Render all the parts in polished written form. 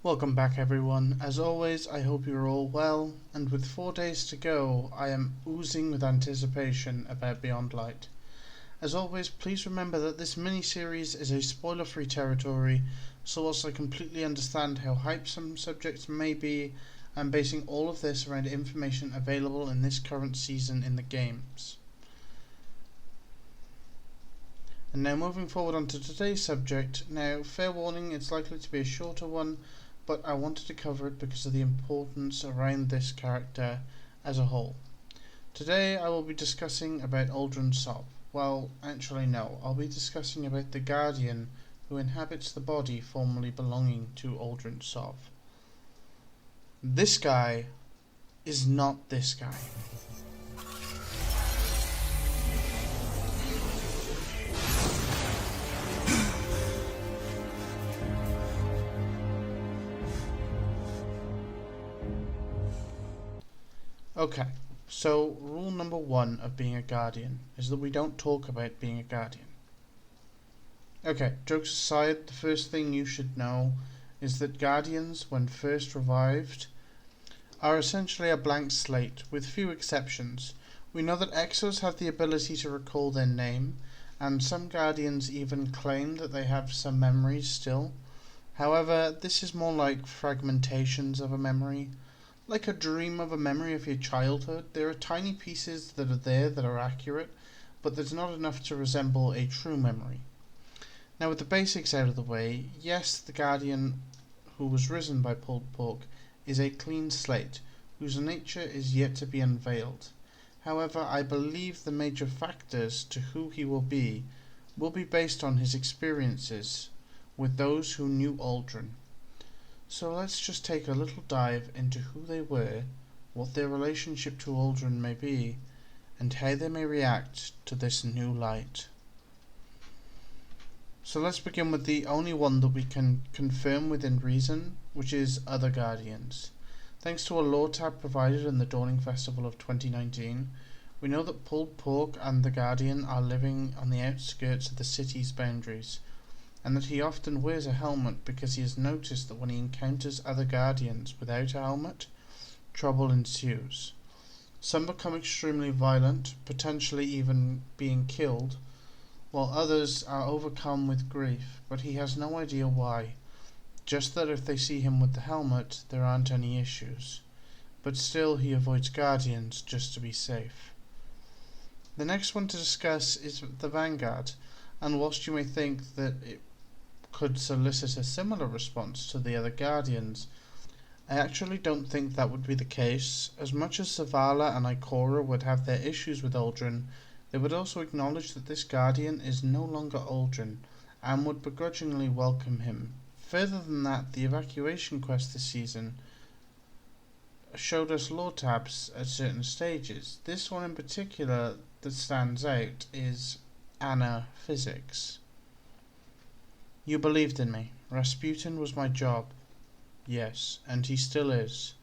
Welcome back everyone. As always, I hope you're all well, and with 4 days to go, I am oozing with anticipation about Beyond Light. As always, please remember that this mini-series is a spoiler-free territory, so whilst I completely understand how hype some subjects may be, I'm basing all of this around information available in this current season in the games. And now moving forward onto today's subject. Now, fair warning, it's likely to be a shorter one, but I wanted to cover it because of the importance around this character as a whole. Today I will be discussing about Uldren Sop. Well, actually no, I'll be discussing about the Guardian who inhabits the body formerly belonging to Uldren Sop. This guy is not this guy. Okay, so rule number 1 of being a Guardian is that we don't talk about being a Guardian. Okay, jokes aside, the first thing you should know is that Guardians, when first revived, are essentially a blank slate, with few exceptions. We know that Exos have the ability to recall their name, and some Guardians even claim that they have some memories still. However, this is more like fragmentations of a memory. Like a dream of a memory of your childhood, there are tiny pieces that are there that are accurate, but there's not enough to resemble a true memory. Now with the basics out of the way, yes, the Guardian who was risen by pulled pork is a clean slate, whose nature is yet to be unveiled. However, I believe the major factors to who he will be based on his experiences with those who knew Uldren. So let's just take a little dive into who they were, what their relationship to Uldren may be, and how they may react to this new light. So let's begin with the only one that we can confirm within reason, which is other Guardians. Thanks to a lore tab provided in the Dawning Festival of 2019, we know that Pulled Pork and the Guardian are living on the outskirts of the city's boundaries, and that he often wears a helmet because he has noticed that when he encounters other Guardians without a helmet, trouble ensues. Some become extremely violent, potentially even being killed, while others are overcome with grief, but he has no idea why, just that if they see him with the helmet, there aren't any issues. But still he avoids Guardians just to be safe. The next one to discuss is the Vanguard, and whilst you may think that it could solicit a similar response to the other Guardians, I actually don't think that would be the case. As much as Zavala and Ikora would have their issues with Uldren, they would also acknowledge that this Guardian is no longer Uldren, and would begrudgingly welcome him. Further than that, the evacuation quest this season showed us lore tabs at certain stages. This one in particular that stands out is Anna Physics. You believed in me. Rasputin was my job. Yes, and he still is.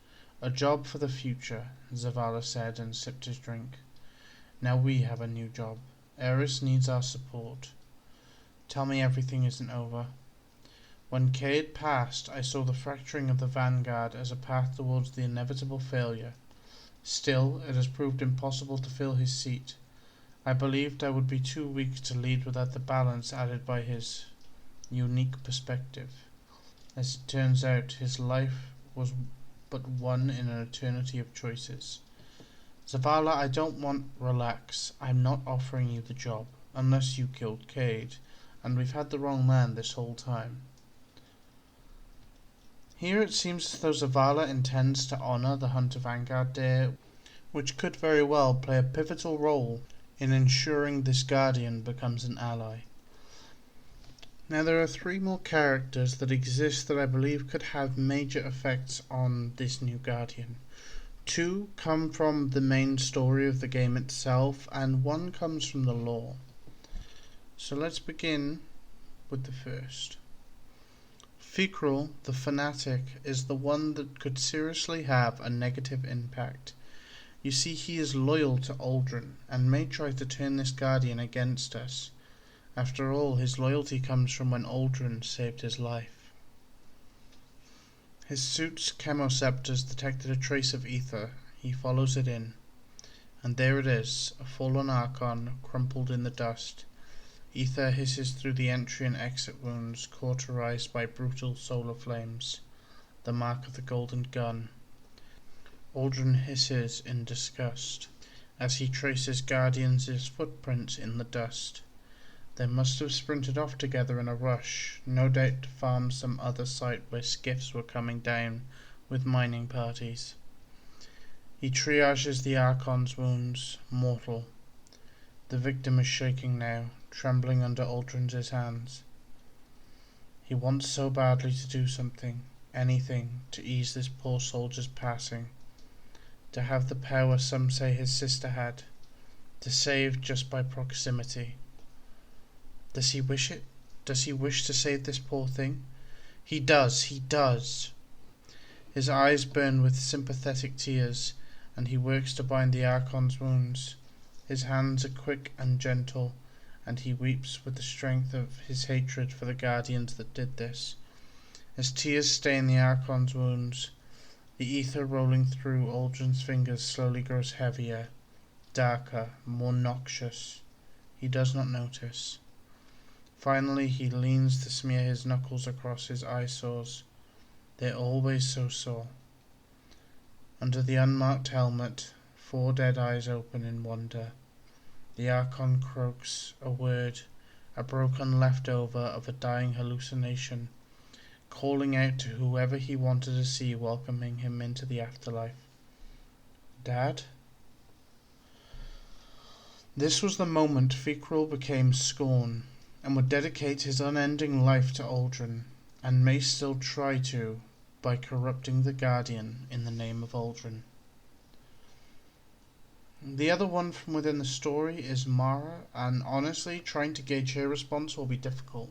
A job for the future, Zavala said and sipped his drink. Now we have a new job. Eris needs our support. Tell me everything isn't over. When Cade passed, I saw the fracturing of the Vanguard as a path towards the inevitable failure. Still, it has proved impossible to fill his seat. I believed I would be too weak to lead without the balance added by his unique perspective. As it turns out, his life was but one in an eternity of choices. Zavala, I don't want relax. I'm not offering you the job, unless you killed Cade, and we've had the wrong man this whole time. Here it seems as though Zavala intends to honour the Hunter Vanguard Day, which could very well play a pivotal role in ensuring this Guardian becomes an ally. Now there are 3 more characters that exist that I believe could have major effects on this new Guardian. 2 come from the main story of the game itself, and 1 comes from the lore. So let's begin with the first. Fikrul, the Fanatic, is the one that could seriously have a negative impact. You see, he is loyal to Uldren, and may try to turn this Guardian against us. After all, his loyalty comes from when Uldren saved his life. His suit's chemoceptors detected a trace of ether. He follows it in. And there it is, a fallen Archon, crumpled in the dust. Ether hisses through the entry and exit wounds, cauterized by brutal solar flames. The mark of the golden gun. Uldren hisses in disgust as he traces Guardians' footprints in the dust. They must have sprinted off together in a rush, no doubt to farm some other site where skiffs were coming down with mining parties. He triages the Archon's wounds, mortal. The victim is shaking now, trembling under Uldren's hands. He wants so badly to do something, anything, to ease this poor soldier's passing. To have the power some say his sister had, to save just by proximity. Does he wish it? Does he wish to save this poor thing? He does, he does! His eyes burn with sympathetic tears, and he works to bind the Archon's wounds. His hands are quick and gentle, and he weeps with the strength of his hatred for the Guardians that did this. As tears stain the Archon's wounds, the ether rolling through Uldren's fingers slowly grows heavier, darker, more noxious. He does not notice. Finally he leans to smear his knuckles across his eyesores. They're always so sore. Under the unmarked helmet, 4 dead eyes open in wonder. The Archon croaks a word, a broken leftover of a dying hallucination, calling out to whoever he wanted to see, welcoming him into the afterlife. Dad? This was the moment Fikrul became Scorn, and would dedicate his unending life to Uldren, and may still try to, by corrupting the Guardian in the name of Uldren. The other one from within the story is Mara, and honestly, trying to gauge her response will be difficult,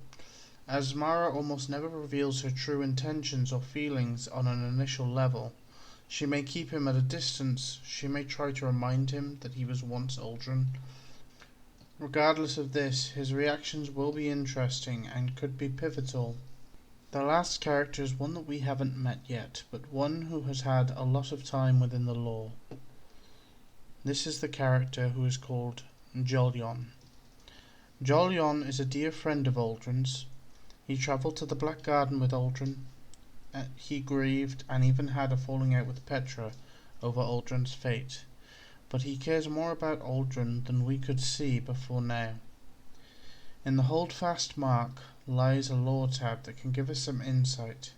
as Mara almost never reveals her true intentions or feelings on an initial level. She may keep him at a distance, she may try to remind him that he was once Uldren. Regardless of this, his reactions will be interesting and could be pivotal. The last character is one that we haven't met yet, but one who has had a lot of time within the lore. This is the character who is called Jolyon. Jolyon is a dear friend of Uldren's. He travelled to the Black Garden with Uldren. He grieved and even had a falling out with Petra over Uldren's fate, but he cares more about Uldren than we could see before now. In the Holdfast mark lies a lore tab that can give us some insight.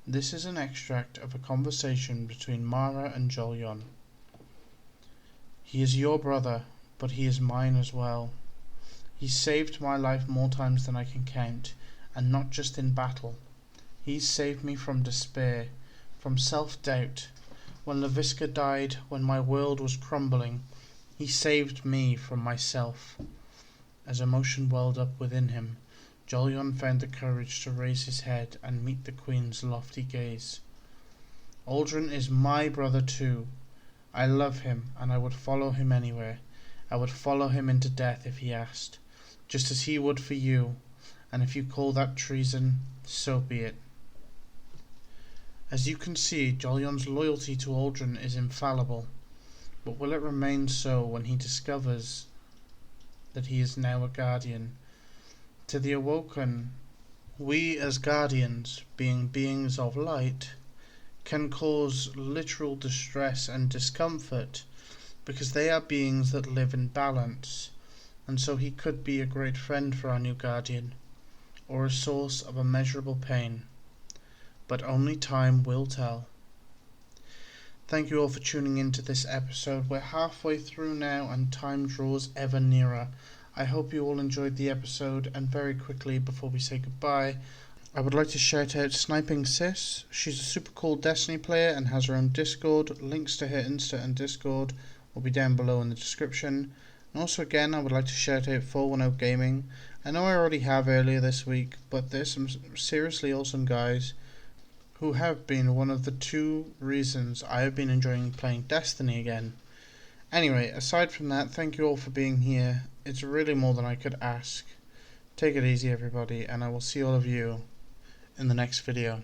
This is an extract of a conversation between Mara and Jolyon. He is your brother, but he is mine as well. He saved my life more times than I can count, and not just in battle. He saved me from despair, from self-doubt. When Laviska died, when my world was crumbling, he saved me from myself. As emotion welled up within him, Jolyon found the courage to raise his head and meet the Queen's lofty gaze. Uldren is my brother too. I love him, and I would follow him anywhere. I would follow him into death if he asked, just as he would for you, and if you call that treason, so be it. As you can see, Jolyon's loyalty to Uldren is infallible, but will it remain so when he discovers that he is now a Guardian? To the Awoken, we as Guardians, being beings of light, can cause literal distress and discomfort, because they are beings that live in balance, and so he could be a great friend for our new Guardian, or a source of immeasurable pain. But only time will tell. Thank you all for tuning in to this episode. We're halfway through now and time draws ever nearer. I hope you all enjoyed the episode, and very quickly before we say goodbye, I would like to shout out TheSnipingsis. She's a super cool Destiny player and has her own Discord. Links to her Insta and Discord will be down below in the description. And also again, I would like to shout out 410 Gaming. I know I already have earlier this week, but there's some seriously awesome guys who have been one of the 2 reasons I have been enjoying playing Destiny again. Anyway, aside from that, thank you all for being here. It's really more than I could ask. Take it easy everybody, and I will see all of you in the next video.